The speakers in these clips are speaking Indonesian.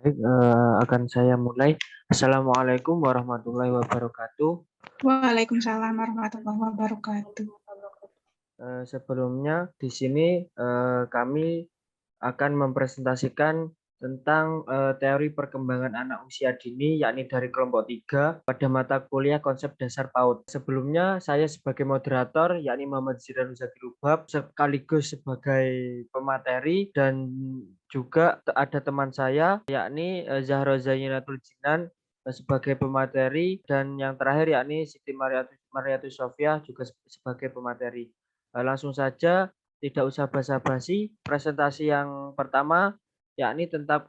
Baik, akan saya mulai. Assalamualaikum warahmatullahi wabarakatuh. Waalaikumsalam warahmatullahi wabarakatuh. Sebelumnya di sini kami akan mempresentasikan tentang teori perkembangan anak usia dini, yakni dari kelompok 3 pada mata kuliah konsep dasar PAUD. Sebelumnya saya sebagai moderator, yakni Muhammad Zidan Uzakilubab, sekaligus sebagai pemateri, dan juga ada teman saya, yakni Zahra Zainatul Jinan, sebagai pemateri, dan yang terakhir yakni Siti Mariatus Sofia juga sebagai pemateri. Langsung saja, tidak usah basa-basi. Presentasi yang pertama yakni tentang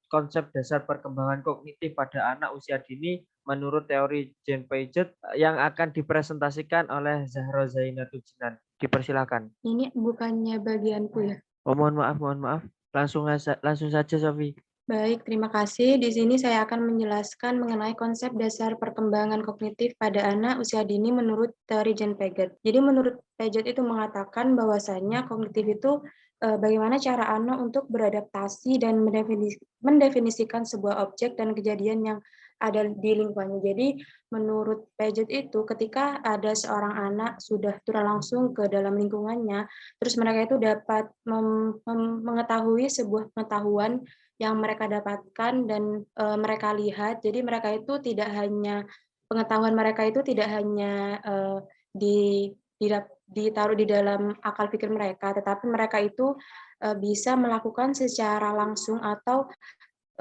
konsep dasar perkembangan kognitif pada anak usia dini menurut teori Jane Piaget yang akan dipresentasikan oleh Zahra Zainatul Jinan. Dipersilakan. Ini bukannya bagianku ya? Oh, mohon maaf. Langsung saja, Sofi. Baik, terima kasih. Di sini saya akan menjelaskan mengenai konsep dasar perkembangan kognitif pada anak usia dini menurut teori Jane Piaget. Jadi menurut Piaget itu mengatakan bahwasanya kognitif itu bagaimana cara anak untuk beradaptasi dan mendefinisikan sebuah objek dan kejadian yang ada di lingkungannya. Jadi menurut Piaget itu ketika ada seorang anak sudah turun langsung ke dalam lingkungannya, terus mereka itu dapat mengetahui sebuah pengetahuan yang mereka dapatkan dan mereka lihat. Jadi mereka itu tidak hanya pengetahuan mereka itu tidak hanya ditaruh di dalam akal pikir mereka, tetapi mereka itu bisa melakukan secara langsung atau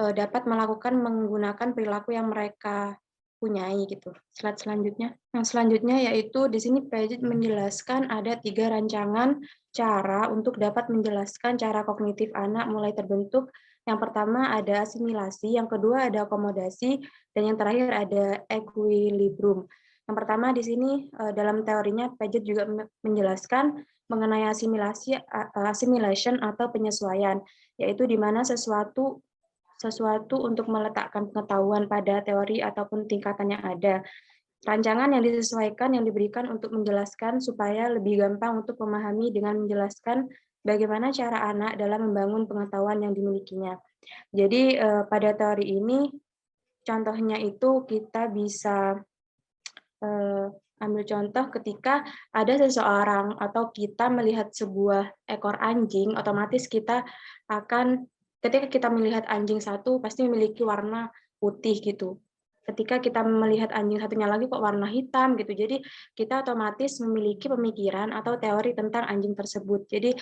dapat melakukan menggunakan perilaku yang mereka punyai gitu. Slide selanjutnya. Yang selanjutnya yaitu di sini Piaget menjelaskan ada 3 rancangan cara untuk dapat menjelaskan cara kognitif anak mulai terbentuk. Yang pertama ada asimilasi, yang kedua ada akomodasi, dan yang terakhir ada equilibrium. Yang pertama di sini dalam teorinya Piaget juga menjelaskan mengenai asimilasi, assimilation atau penyesuaian, yaitu di mana sesuatu untuk meletakkan pengetahuan pada teori ataupun tingkatan yang ada. Rancangan yang disesuaikan yang diberikan untuk menjelaskan supaya lebih gampang untuk memahami dengan menjelaskan bagaimana cara anak dalam membangun pengetahuan yang dimilikinya. Jadi pada teori ini contohnya itu kita bisa ambil contoh ketika ada seseorang atau kita melihat sebuah ekor anjing, otomatis kita akan ketika kita melihat anjing satu pasti memiliki warna putih gitu. Ketika kita melihat anjing satunya lagi kok warna hitam gitu. Jadi kita otomatis memiliki pemikiran atau teori tentang anjing tersebut. Jadi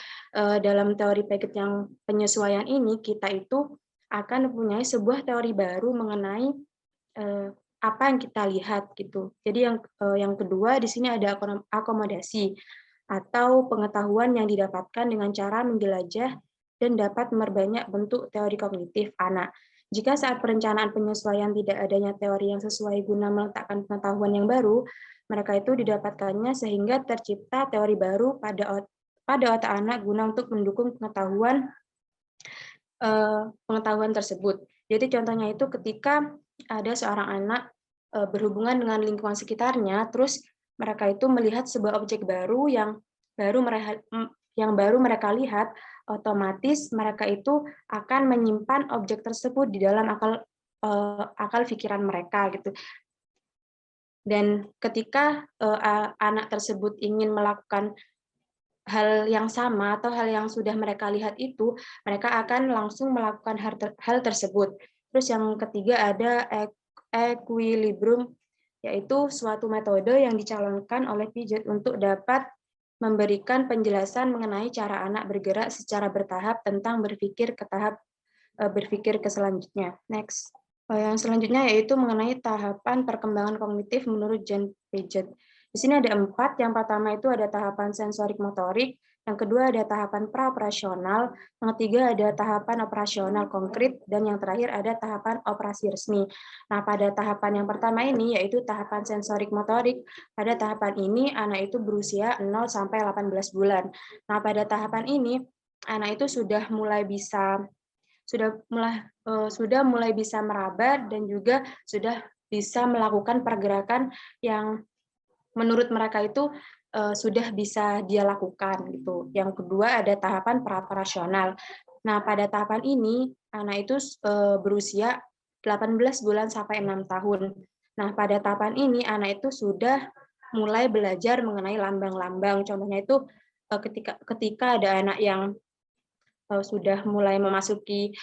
dalam teori Piaget yang penyesuaian ini kita itu akan mempunyai sebuah teori baru mengenai apa yang kita lihat gitu. Jadi yang kedua di sini ada akomodasi atau pengetahuan yang didapatkan dengan cara menjelajah dan dapat memperbanyak bentuk teori kognitif anak. Jika saat perencanaan penyesuaian tidak adanya teori yang sesuai guna meletakkan pengetahuan yang baru, mereka itu didapatkannya sehingga tercipta teori baru pada otak anak guna untuk mendukung pengetahuan tersebut. Jadi contohnya itu ketika ada seorang anak berhubungan dengan lingkungan sekitarnya, terus mereka itu melihat sebuah objek baru yang baru mereka lihat, otomatis mereka itu akan menyimpan objek tersebut di dalam akal pikiran mereka gitu. Dan ketika anak tersebut ingin melakukan hal yang sama atau hal yang sudah mereka lihat itu, mereka akan langsung melakukan hal tersebut. Terus yang ketiga ada equilibrium, yaitu suatu metode yang dicalonkan oleh Piaget untuk dapat memberikan penjelasan mengenai cara anak bergerak secara bertahap tentang berpikir ke tahap berpikir ke selanjutnya. Next. Yang selanjutnya yaitu mengenai tahapan perkembangan kognitif menurut Jane Piaget. Di sini ada 4. Yang pertama itu ada tahapan sensorik motorik, yang kedua ada tahapan praoperasional, yang ketiga ada tahapan operasional konkret, dan yang terakhir ada tahapan operasi resmi. Nah, pada tahapan yang pertama ini yaitu tahapan sensorik motorik, pada tahapan ini anak itu berusia 0 sampai 18 bulan. Nah, pada tahapan ini anak itu sudah mulai bisa meraba dan juga sudah bisa melakukan pergerakan yang menurut mereka itu sudah bisa dia lakukan gitu. Yang kedua ada tahapan praoperasional. Nah, pada tahapan ini anak itu berusia 18 bulan sampai 6 tahun. Nah, pada tahapan ini anak itu sudah mulai belajar mengenai lambang-lambang. Contohnya itu ketika ada anak yang sudah mulai memasuki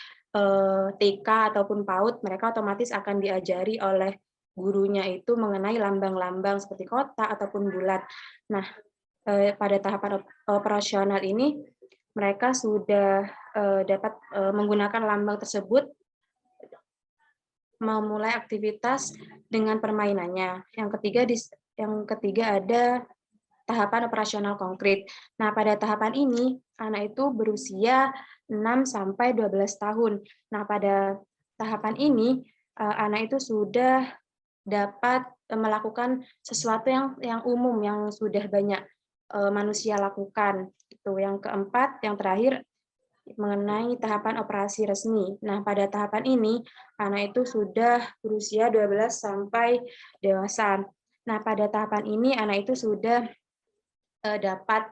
TK ataupun PAUD, mereka otomatis akan diajari oleh gurunya itu mengenai lambang-lambang seperti kotak ataupun bulat. Nah, pada tahapan operasional ini mereka sudah dapat menggunakan lambang tersebut, memulai aktivitas dengan permainannya. Yang ketiga ada tahapan operasional konkret. Nah, pada tahapan ini anak itu berusia 6 sampai 12 tahun. Nah, pada tahapan ini anak itu sudah dapat melakukan sesuatu yang umum yang sudah banyak manusia lakukan. Itu yang keempat, yang terakhir mengenai tahapan operasi resmi. Nah, pada tahapan ini anak itu sudah berusia 12 sampai dewasa. Nah, pada tahapan ini anak itu sudah dapat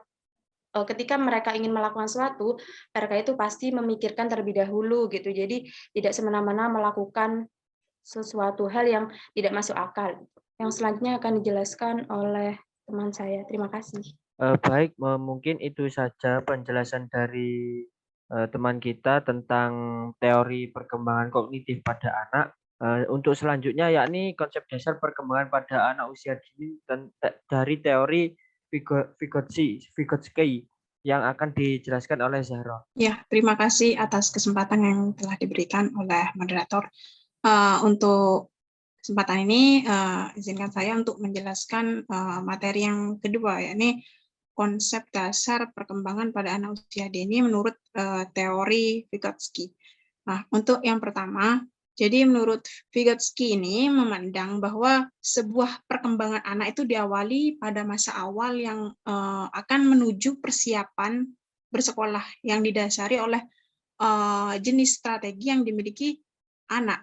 ketika mereka ingin melakukan sesuatu, mereka itu pasti memikirkan terlebih dahulu gitu. Jadi tidak semena-mena melakukan sesuatu hal yang tidak masuk akal. Yang selanjutnya akan dijelaskan oleh teman saya. Terima kasih. Baik, mungkin itu saja penjelasan dari teman kita tentang teori perkembangan kognitif pada anak. Untuk selanjutnya yakni konsep dasar perkembangan pada anak usia dini dari teori Vygotsky yang akan dijelaskan oleh Zahra. Ya, terima kasih atas kesempatan yang telah diberikan oleh moderator. Untuk kesempatan ini, izinkan saya untuk menjelaskan materi yang kedua, yakni konsep dasar perkembangan pada anak usia dini menurut teori Vygotsky. Nah, untuk yang pertama, jadi menurut Vygotsky ini memandang bahwa sebuah perkembangan anak itu diawali pada masa awal yang akan menuju persiapan bersekolah yang didasari oleh jenis strategi yang dimiliki anak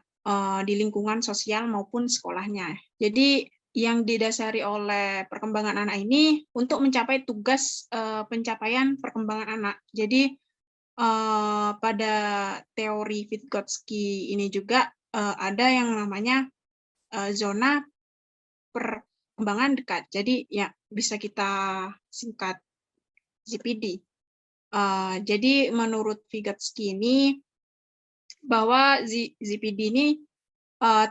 di lingkungan sosial maupun sekolahnya. Jadi yang didasari oleh perkembangan anak ini untuk mencapai tugas pencapaian perkembangan anak. Jadi pada teori Vygotsky ini juga ada yang namanya zona perkembangan dekat. Jadi ya bisa kita singkat ZPD. Jadi menurut Vygotsky ini bahwa ZPD ini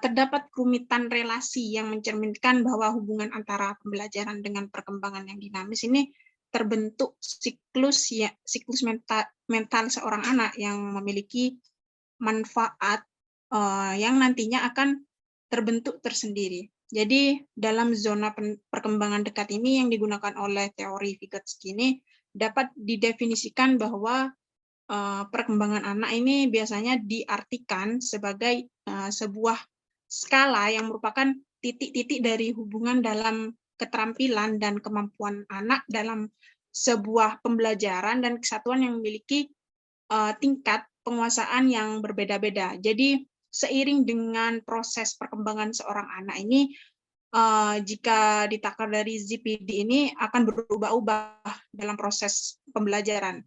terdapat kerumitan relasi yang mencerminkan bahwa hubungan antara pembelajaran dengan perkembangan yang dinamis ini terbentuk siklus mental seorang anak yang memiliki manfaat yang nantinya akan terbentuk tersendiri. Jadi dalam zona perkembangan dekat ini yang digunakan oleh teori Vygotsky ini dapat didefinisikan bahwa perkembangan anak ini biasanya diartikan sebagai sebuah skala yang merupakan titik-titik dari hubungan dalam keterampilan dan kemampuan anak dalam sebuah pembelajaran dan kesatuan yang memiliki tingkat penguasaan yang berbeda-beda. Jadi seiring dengan proses perkembangan seorang anak ini, jika ditakar dari ZPD ini akan berubah-ubah dalam proses pembelajaran.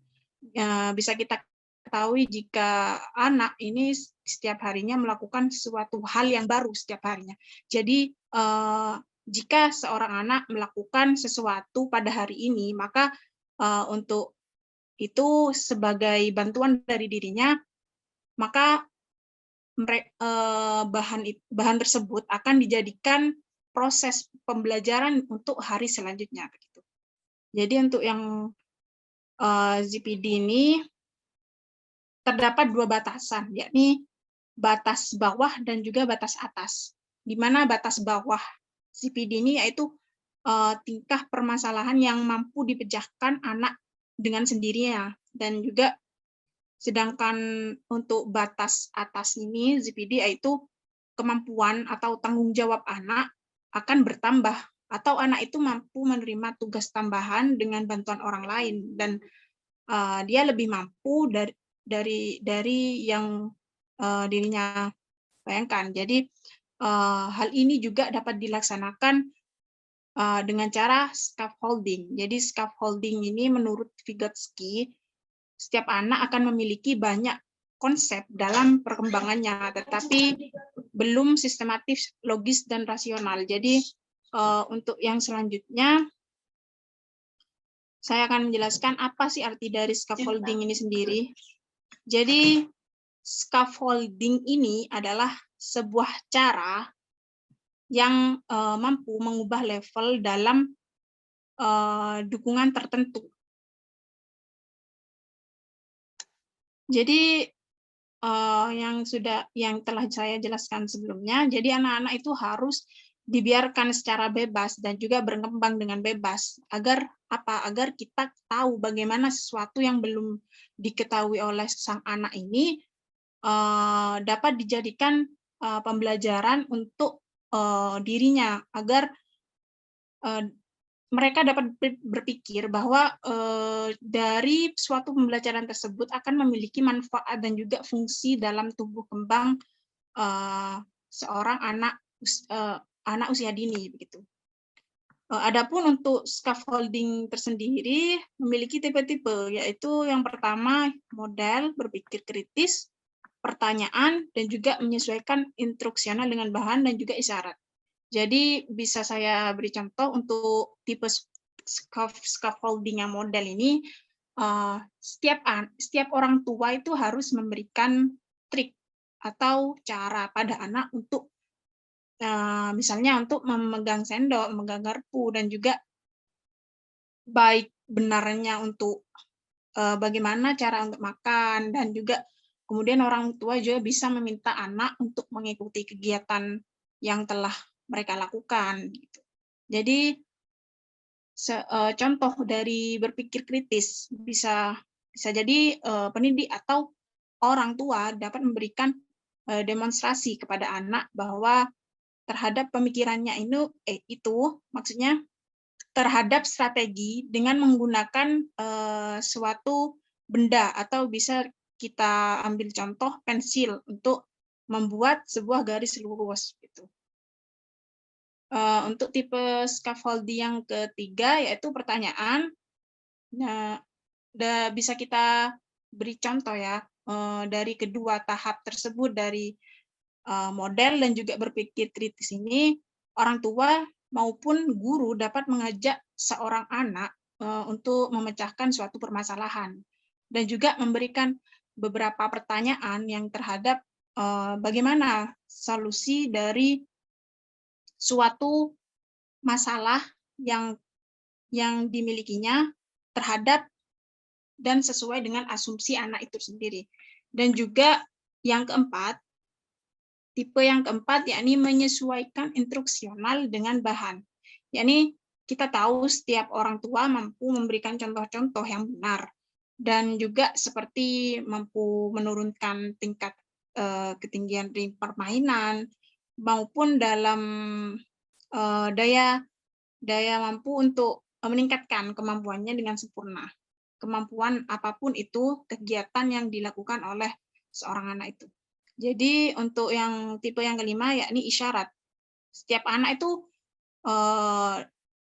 Bisa kita ketahui jika anak ini setiap harinya melakukan suatu hal yang baru setiap harinya. Jadi jika seorang anak melakukan sesuatu pada hari ini, maka untuk itu sebagai bantuan dari dirinya, maka bahan tersebut akan dijadikan proses pembelajaran untuk hari selanjutnya. Jadi untuk yang ZPD ini terdapat dua batasan, yakni batas bawah dan juga batas atas. Di mana batas bawah ZPD ini yaitu tingkah permasalahan yang mampu dipecahkan anak dengan sendirinya, dan juga sedangkan untuk batas atas ini ZPD yaitu kemampuan atau tanggung jawab anak akan bertambah, atau anak itu mampu menerima tugas tambahan dengan bantuan orang lain, dan dia lebih mampu dari yang dirinya bayangkan. Jadi hal ini juga dapat dilaksanakan dengan cara scaffolding. Jadi scaffolding ini menurut Vygotsky setiap anak akan memiliki banyak konsep dalam perkembangannya, tetapi belum sistematis, logis, dan rasional. Jadi untuk yang selanjutnya, saya akan menjelaskan apa sih arti dari scaffolding ini sendiri. Jadi scaffolding ini adalah sebuah cara yang mampu mengubah level dalam dukungan tertentu. Jadi yang telah saya jelaskan sebelumnya, jadi anak-anak itu harus dibiarkan secara bebas dan juga berkembang dengan bebas agar apa? Agar kita tahu bagaimana sesuatu yang belum diketahui oleh sang anak ini dapat dijadikan pembelajaran untuk dirinya agar mereka dapat berpikir bahwa dari suatu pembelajaran tersebut akan memiliki manfaat dan juga fungsi dalam tumbuh kembang seorang anak usia dini begitu. Adapun untuk scaffolding tersendiri memiliki tipe-tipe, yaitu yang pertama model berpikir kritis, pertanyaan, dan juga menyesuaikan instruksional dengan bahan dan juga isyarat. Jadi bisa saya beri contoh untuk tipe scaffolding yang model ini, setiap orang tua itu harus memberikan trik atau cara pada anak untuk misalnya untuk memegang sendok, memegang garpu, dan juga baik benarnya untuk bagaimana cara untuk makan, dan juga kemudian orang tua juga bisa meminta anak untuk mengikuti kegiatan yang telah mereka lakukan. Jadi contoh dari berpikir kritis bisa jadi pendidik atau orang tua dapat memberikan demonstrasi kepada anak bahwa terhadap pemikirannya itu maksudnya terhadap strategi dengan menggunakan suatu benda, atau bisa kita ambil contoh pensil untuk membuat sebuah garis lurus gitu. Untuk tipe scaffolding yang ketiga yaitu pertanyaan. Nah, bisa kita beri contoh ya dari kedua tahap tersebut, dari model dan juga berpikir kritis ini, orang tua maupun guru dapat mengajak seorang anak untuk memecahkan suatu permasalahan dan juga memberikan beberapa pertanyaan yang terhadap bagaimana solusi dari suatu masalah yang dimilikinya terhadap dan sesuai dengan asumsi anak itu sendiri. Dan juga yang keempat, tipe yang keempat yakni menyesuaikan instruksional dengan bahan. Yakni kita tahu setiap orang tua mampu memberikan contoh-contoh yang benar dan juga seperti mampu menurunkan tingkat ketinggian ring permainan maupun dalam daya mampu untuk meningkatkan kemampuannya dengan sempurna. Kemampuan apapun itu kegiatan yang dilakukan oleh seorang anak itu. Jadi untuk yang tipe yang kelima yakni isyarat. Setiap anak itu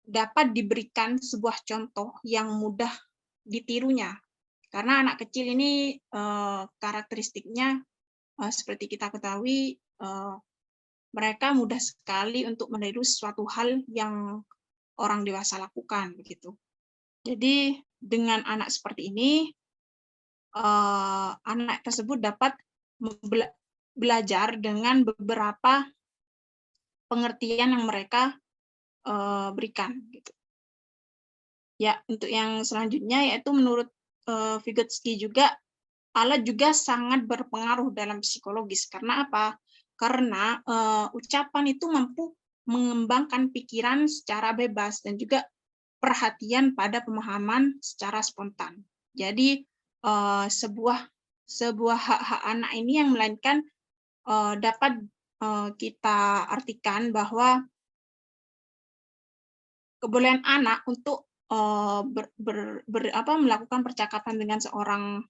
dapat diberikan sebuah contoh yang mudah ditirunya. Karena anak kecil ini karakteristiknya seperti kita ketahui mereka mudah sekali untuk meniru suatu hal yang orang dewasa lakukan begitu. Jadi dengan anak seperti ini anak tersebut dapat belajar dengan beberapa pengertian yang mereka berikan. Gitu. Ya, untuk yang selanjutnya yaitu menurut Vygotsky juga alat juga sangat berpengaruh dalam psikologis. Karena apa? Karena ucapan itu mampu mengembangkan pikiran secara bebas dan juga perhatian pada pemahaman secara spontan. Jadi sebuah hak-hak anak ini yang melainkan dapat kita artikan bahwa kebolehan anak untuk melakukan percakapan dengan seorang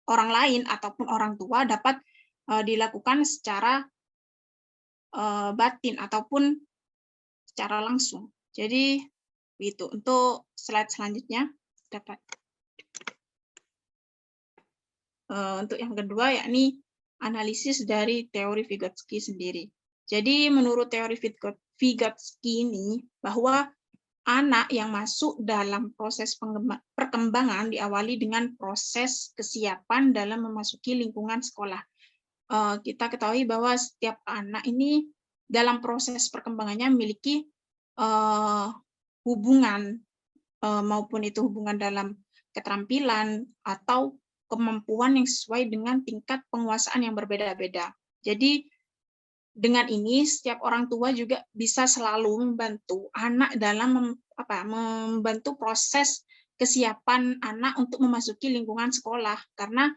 orang lain ataupun orang tua dapat dilakukan secara batin ataupun secara langsung. Jadi itu untuk slide selanjutnya dapat. untuk yang kedua yakni analisis dari teori Vygotsky sendiri. Jadi menurut teori Vygotsky ini bahwa anak yang masuk dalam proses perkembangan diawali dengan proses kesiapan dalam memasuki lingkungan sekolah. Kita ketahui bahwa setiap anak ini dalam proses perkembangannya memiliki hubungan, maupun itu hubungan dalam keterampilan atau kemampuan yang sesuai dengan tingkat penguasaan yang berbeda-beda. Jadi dengan ini setiap orang tua juga bisa selalu membantu anak dalam membantu proses kesiapan anak untuk memasuki lingkungan sekolah, karena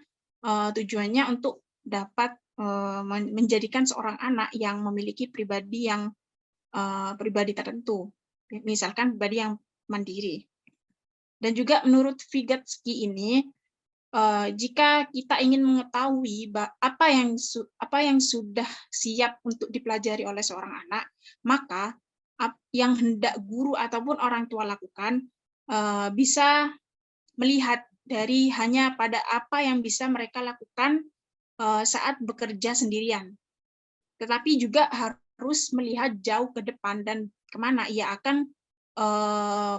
tujuannya untuk dapat menjadikan seorang anak yang memiliki pribadi tertentu, misalkan pribadi yang mandiri. Dan juga menurut Vygotsky ini, jika kita ingin mengetahui apa yang sudah siap untuk dipelajari oleh seorang anak, maka yang hendak guru ataupun orang tua lakukan bisa melihat dari hanya pada apa yang bisa mereka lakukan saat bekerja sendirian. Tetapi juga harus melihat jauh ke depan dan kemana ia akan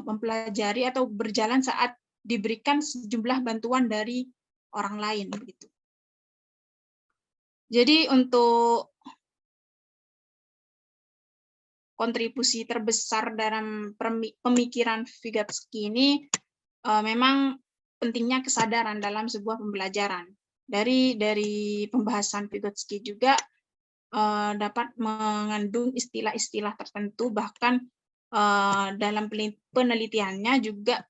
mempelajari atau berjalan saat diberikan sejumlah bantuan dari orang lain begitu. Jadi untuk kontribusi terbesar dalam pemikiran Vygotsky ini memang pentingnya kesadaran dalam sebuah pembelajaran. Dari pembahasan Vygotsky juga dapat mengandung istilah-istilah tertentu, bahkan dalam penelitiannya juga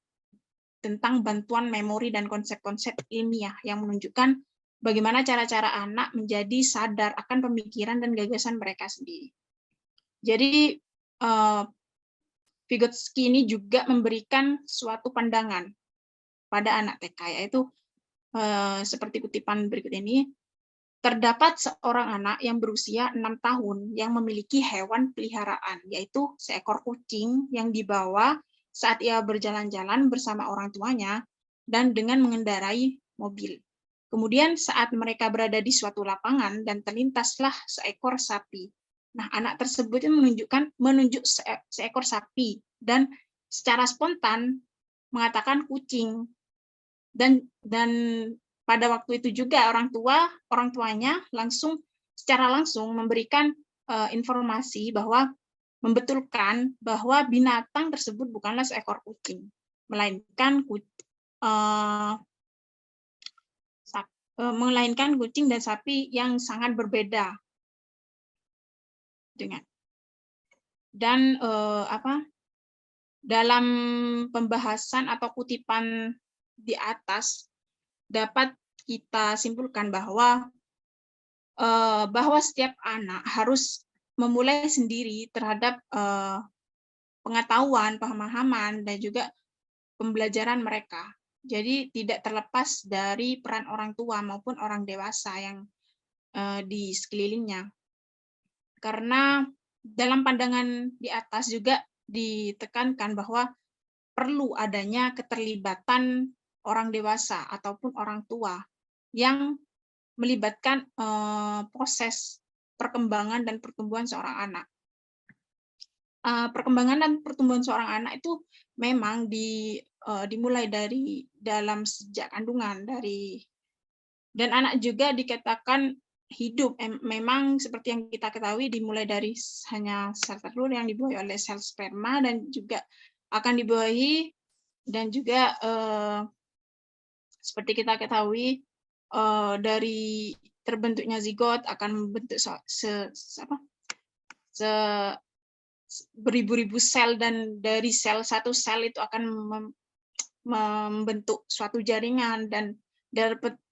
tentang bantuan memori dan konsep-konsep ilmiah yang menunjukkan bagaimana cara-cara anak menjadi sadar akan pemikiran dan gagasan mereka sendiri. Jadi Vygotsky ini juga memberikan suatu pandangan pada anak TK, yaitu seperti kutipan berikut ini. Terdapat seorang anak yang berusia 6 tahun yang memiliki hewan peliharaan, yaitu seekor kucing yang dibawa saat ia berjalan-jalan bersama orang tuanya dan dengan mengendarai mobil. Kemudian saat mereka berada di suatu lapangan dan terlintaslah seekor sapi. Nah, anak tersebut menunjuk seekor sapi dan secara spontan mengatakan kucing. Dan pada waktu itu juga orang tuanya secara langsung memberikan informasi bahwa membetulkan bahwa binatang tersebut bukanlah seekor kucing, melainkan kucing dan sapi yang sangat berbeda dengan. Dan dalam pembahasan atau kutipan di atas dapat kita simpulkan bahwa setiap anak harus memulai sendiri terhadap pengetahuan, pemahaman, dan juga pembelajaran mereka. Jadi tidak terlepas dari peran orang tua maupun orang dewasa yang di sekelilingnya. Karena dalam pandangan di atas juga ditekankan bahwa perlu adanya keterlibatan orang dewasa ataupun orang tua yang melibatkan proses perkembangan dan pertumbuhan seorang anak. Perkembangan dan pertumbuhan seorang anak itu memang dimulai dari dalam sejak kandungan, dan anak juga dikatakan hidup. Memang seperti yang kita ketahui dimulai dari hanya sel telur yang dibuahi oleh sel sperma dan juga akan dibuahi, dan juga seperti kita ketahui dari terbentuknya zigot akan membentuk beribu-ribu sel, dan dari satu sel itu akan membentuk suatu jaringan, dan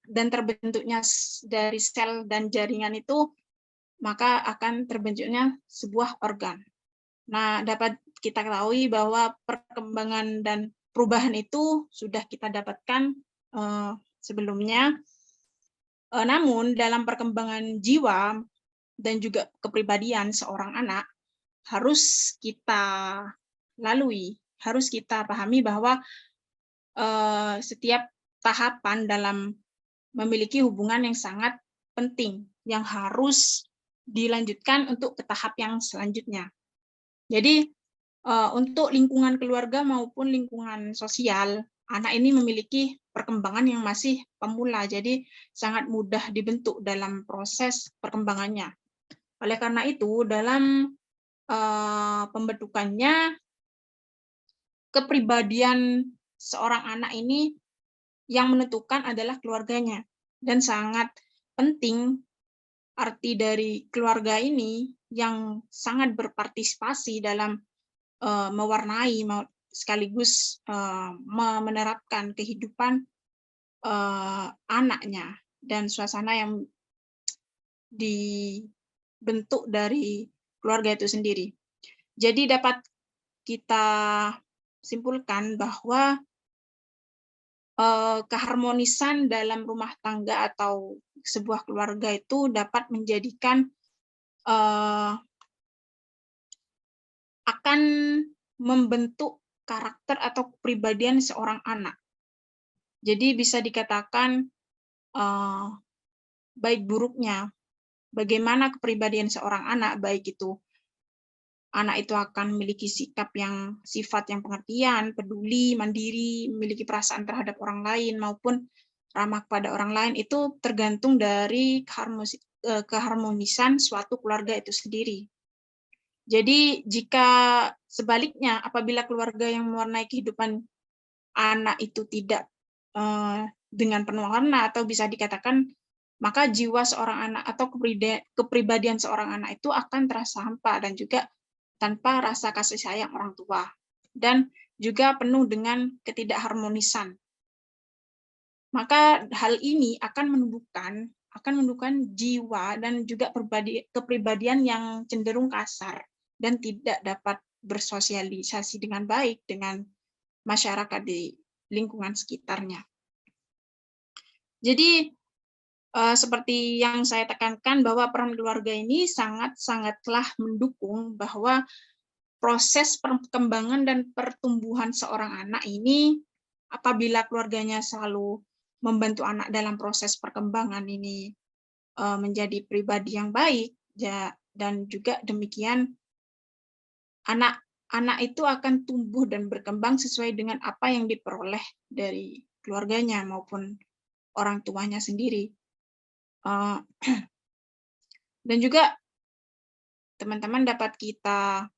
terbentuknya dari sel dan jaringan itu maka akan terbentuknya sebuah organ. Nah, dapat kita ketahui bahwa perkembangan dan perubahan itu sudah kita dapatkan sebelumnya. Namun dalam perkembangan jiwa dan juga kepribadian seorang anak harus kita lalui, harus kita pahami bahwa setiap tahapan dalam memiliki hubungan yang sangat penting yang harus dilanjutkan untuk ke tahap yang selanjutnya. Jadi untuk lingkungan keluarga maupun lingkungan sosial, anak ini memiliki perkembangan yang masih pemula, jadi sangat mudah dibentuk dalam proses perkembangannya. Oleh karena itu, dalam pembentukannya, kepribadian seorang anak ini yang menentukan adalah keluarganya. Dan sangat penting arti dari keluarga ini yang sangat berpartisipasi dalam mewarnai sekaligus menerapkan kehidupan anaknya dan suasana yang dibentuk dari keluarga itu sendiri. Jadi dapat kita simpulkan bahwa keharmonisan dalam rumah tangga atau sebuah keluarga itu dapat menjadikan akan membentuk karakter atau kepribadian seorang anak. Jadi bisa dikatakan baik buruknya bagaimana kepribadian seorang anak, baik itu anak itu akan memiliki sifat yang pengertian, peduli, mandiri, memiliki perasaan terhadap orang lain maupun ramah kepada orang lain, itu tergantung dari keharmonisan suatu keluarga itu sendiri. Jadi jika sebaliknya, apabila keluarga yang mewarnai kehidupan anak itu tidak dengan penuh warna, atau bisa dikatakan maka jiwa seorang anak atau kepribadian seorang anak itu akan terasa hampa dan juga tanpa rasa kasih sayang orang tua, dan juga penuh dengan ketidakharmonisan. Maka hal ini akan menumbuhkan jiwa dan juga kepribadian yang cenderung kasar dan tidak dapat bersosialisasi dengan baik dengan masyarakat di lingkungan sekitarnya. Jadi seperti yang saya tekankan bahwa peran keluarga ini sangatlah mendukung bahwa proses perkembangan dan pertumbuhan seorang anak ini, apabila keluarganya selalu membantu anak dalam proses perkembangan ini menjadi pribadi yang baik, dan juga demikian anak itu akan tumbuh dan berkembang sesuai dengan apa yang diperoleh dari keluarganya maupun orang tuanya sendiri. Dan juga teman-teman dapat kita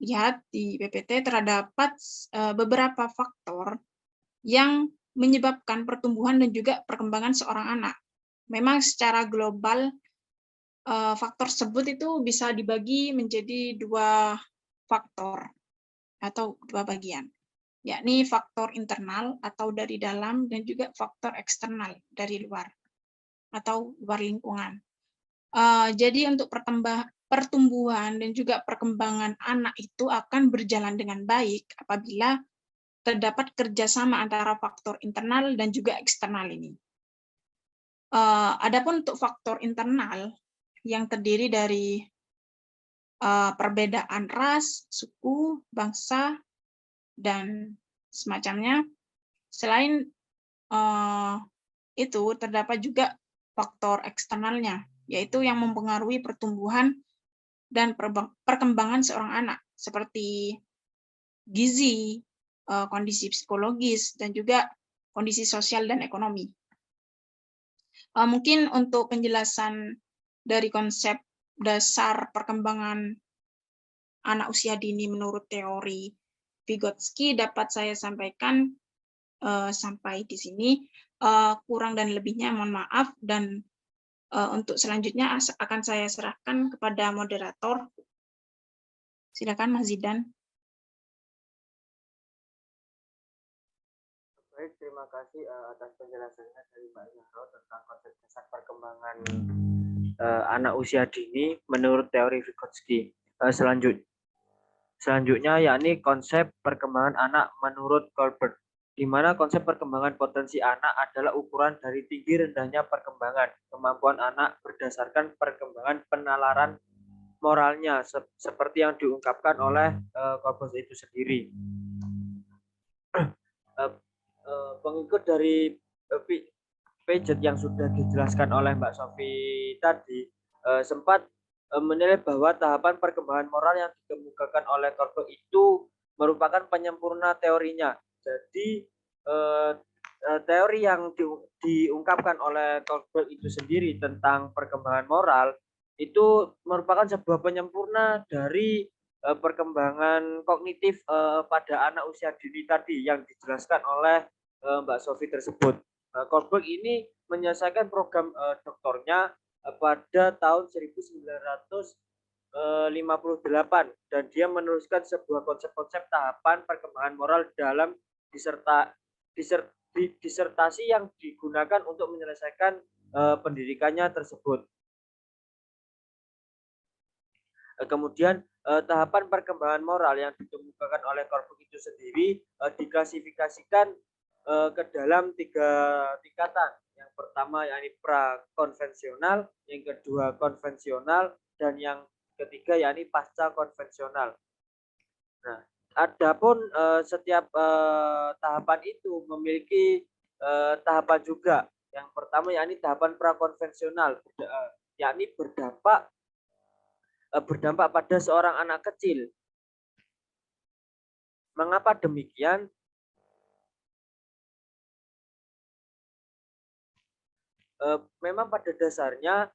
lihat di PPT terdapat beberapa faktor yang menyebabkan pertumbuhan dan juga perkembangan seorang anak. Memang secara global faktor tersebut itu bisa dibagi menjadi dua faktor atau dua bagian, yakni faktor internal atau dari dalam dan juga faktor eksternal dari luar atau luar lingkungan. Jadi untuk pertumbuhan dan juga perkembangan anak itu akan berjalan dengan baik apabila terdapat kerjasama antara faktor internal dan juga eksternal ini. Adapun untuk faktor internal yang terdiri dari perbedaan ras, suku, bangsa, dan semacamnya, selain itu terdapat juga faktor eksternalnya, yaitu yang mempengaruhi pertumbuhan dan perkembangan seorang anak, seperti gizi, kondisi psikologis, dan juga kondisi sosial dan ekonomi. Mungkin untuk penjelasan dari konsep dasar perkembangan anak usia dini menurut teori Vygotsky dapat saya sampaikan sampai di sini. Kurang dan lebihnya mohon maaf, dan untuk selanjutnya akan saya serahkan kepada moderator. Silakan Mas Zidan. Baik, terima kasih atas penjelasannya dari Mbak Zahro tentang konsep dasar perkembangan anak usia dini menurut teori Vygotsky. Selanjutnya yakni konsep perkembangan anak menurut Colbert, di mana konsep perkembangan potensi anak adalah ukuran dari tinggi rendahnya perkembangan kemampuan anak berdasarkan perkembangan penalaran moralnya, seperti yang diungkapkan oleh Colbert itu sendiri. Pengikut dari Paget yang sudah dijelaskan oleh Mbak Sofi tadi sempat menilai bahwa tahapan perkembangan moral yang dikemukakan oleh Kohlberg itu merupakan penyempurna teorinya. Jadi teori yang diungkapkan oleh Kohlberg itu sendiri tentang perkembangan moral itu merupakan sebuah penyempurna dari perkembangan kognitif pada anak usia dini tadi yang dijelaskan oleh Mbak Sofi tersebut. Kohlberg ini menyelesaikan program doktornya pada tahun 1958 dan dia menuliskan sebuah konsep-konsep tahapan perkembangan moral dalam disertasi yang digunakan untuk menyelesaikan pendidikannya tersebut. Kemudian tahapan perkembangan moral yang dikemukakan oleh Kohlberg itu sendiri diklasifikasikan ke dalam 3 tingkatan. Yang pertama yakni prakonvensional, yang kedua konvensional, dan yang ketiga yakni pasca konvensional. Nah, adapun setiap tahapan itu memiliki tahapan juga. Yang pertama yakni tahapan prakonvensional, yakni berdampak pada seorang anak kecil. Mengapa demikian? Memang pada dasarnya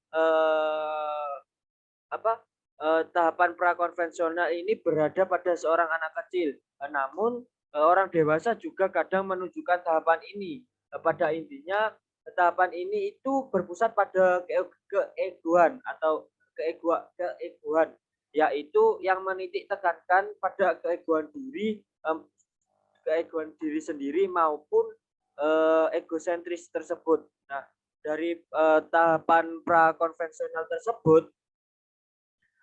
tahapan prakonvensional ini berada pada seorang anak kecil. Namun orang dewasa juga kadang menunjukkan tahapan ini. Pada intinya tahapan ini itu berpusat pada keegoan atau keegoan, yaitu yang menitik tekankan pada keegoan diri sendiri maupun egosentris tersebut. Nah, dari tahapan prakonvensional tersebut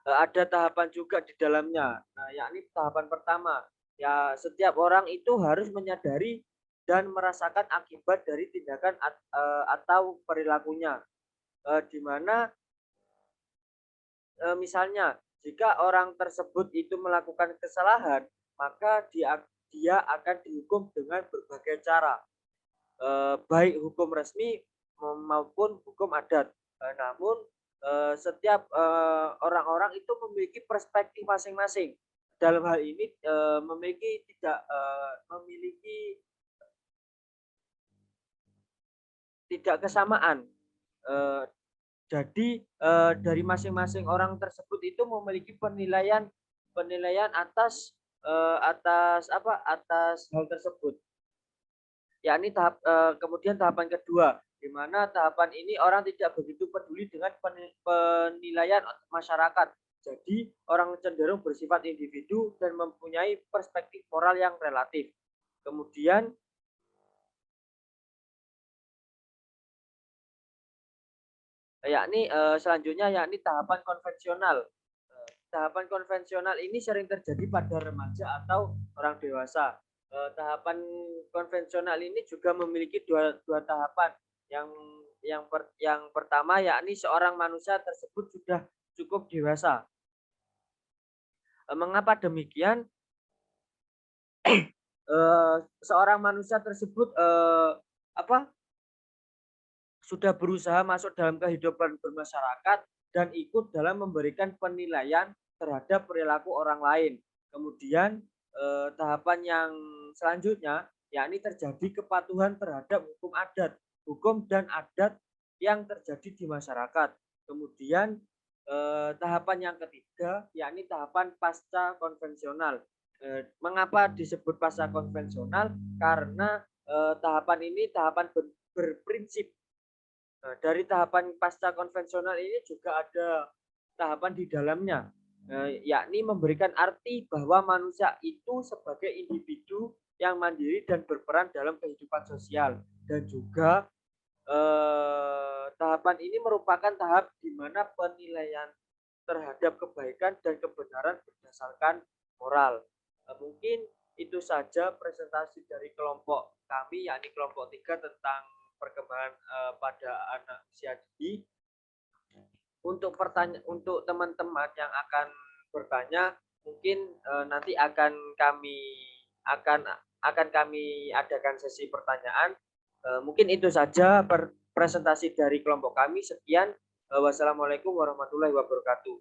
ada tahapan juga di dalamnya. Nah, yakni tahapan pertama, ya setiap orang itu harus menyadari dan merasakan akibat dari tindakan atau perilakunya. Di mana misalnya jika orang tersebut itu melakukan kesalahan, maka dia akan dihukum dengan berbagai cara, baik hukum resmi maupun hukum adat. Namun setiap orang-orang itu memiliki perspektif masing-masing. Dalam hal ini memiliki tidak kesamaan. Jadi dari masing-masing orang tersebut itu memiliki penilaian atas hal tersebut. Yakni kemudian tahapan kedua, di mana tahapan ini orang tidak begitu peduli dengan penilaian masyarakat. Jadi orang cenderung bersifat individu dan mempunyai perspektif moral yang relatif. Kemudian selanjutnya yakni tahapan konvensional. Tahapan konvensional ini sering terjadi pada remaja atau orang dewasa. Tahapan konvensional ini juga memiliki dua tahapan. Yang pertama yakni seorang manusia tersebut sudah cukup dewasa. Mengapa demikian? Seorang manusia tersebut sudah berusaha masuk dalam kehidupan bermasyarakat dan ikut dalam memberikan penilaian terhadap perilaku orang lain. Kemudian tahapan yang selanjutnya yakni terjadi kepatuhan terhadap hukum dan adat yang terjadi di masyarakat. Kemudian tahapan yang ketiga yakni tahapan pasca konvensional. Mengapa disebut pasca konvensional? Karena tahapan ini tahapan berprinsip. Dari tahapan pasca konvensional ini juga ada tahapan di dalamnya, yakni memberikan arti bahwa manusia itu sebagai individu yang mandiri dan berperan dalam kehidupan sosial. Dan juga tahapan ini merupakan tahap di mana penilaian terhadap kebaikan dan kebenaran berdasarkan moral. Mungkin itu saja presentasi dari kelompok kami, yakni kelompok 3 tentang perkembangan pada anak usia dini. Untuk teman-teman yang akan bertanya, mungkin nanti akan kami adakan sesi pertanyaan. Mungkin itu saja presentasi dari kelompok kami. Sekian. Wassalamualaikum warahmatullahi wabarakatuh.